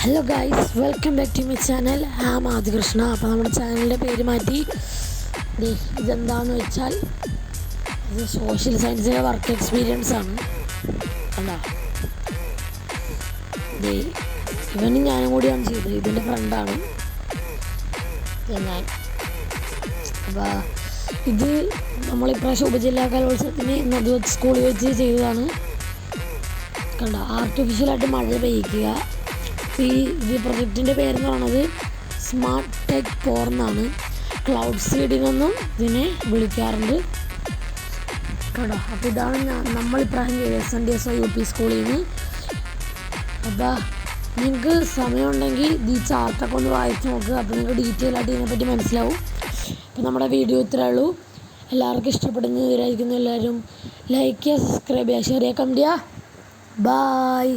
Hello guys, welcome back to my channel. Am Adikrishna. അപ്പോൾ നമ്മുടെ ചാനലിൻ്റെ പേര് മാറ്റി ഇതെന്താണെന്ന് വെച്ചാൽ ഇത് സോഷ്യൽ സയൻസിലെ വർക്ക് എക്സ്പീരിയൻസ് ആണ്. കണ്ടോ, ഇവനും ഞാനും കൂടിയാണ് ചെയ്തത്. ഇതിൻ്റെ ഫ്രണ്ടാണ് ഞാൻ. അപ്പോൾ ഇത് നമ്മളിപ്രാവശ്യം ഉപജില്ലാ കലോത്സവത്തിന് നദി സ്കൂളിൽ വെച്ച് ചെയ്തതാണ്. കണ്ടോ, ആർട്ടിഫിഷ്യലായിട്ട് മഴ പെയ്യിക്കുക. ഇത് പ്രൊജക്റ്റിൻ്റെ പേരെന്ന് പറയുന്നത് സ്മാർട്ട് ടെക് പോർ എന്നാണ്. ക്ലൗഡ് സീഡിംഗ് എന്നും ഇതിനെ വിളിക്കാറുണ്ട്. കേട്ടോ, അപ്പോൾ ഇതാണ് നമ്മളിപ്രാവശ്യം ചെയ്തത് SNDSO UP സ്കൂളിൽ നിന്ന്. അപ്പോൾ നിങ്ങൾക്ക് സമയമുണ്ടെങ്കിൽ ഈ ചാർട്ടൊക്കെ ഒന്ന് വായിച്ച് നോക്കുക. അപ്പോൾ നിങ്ങൾക്ക് ഡീറ്റെയിൽ ആയിട്ട് ഇതിനെപ്പറ്റി മനസ്സിലാവും. അപ്പോൾ നമ്മുടെ വീഡിയോ ഇത്രയേ ഉള്ളൂ. എല്ലാവർക്കും ഇഷ്ടപ്പെടുന്ന വിചാരിക്കുന്നു. എല്ലാവരും ലൈക്ക് ചെയ്യുക, സബ്സ്ക്രൈബ് ചെയ്യുക, ഷെയർ ചെയ്യുക, കമൻറ്റ് ചെയ്യുക. ബായ്.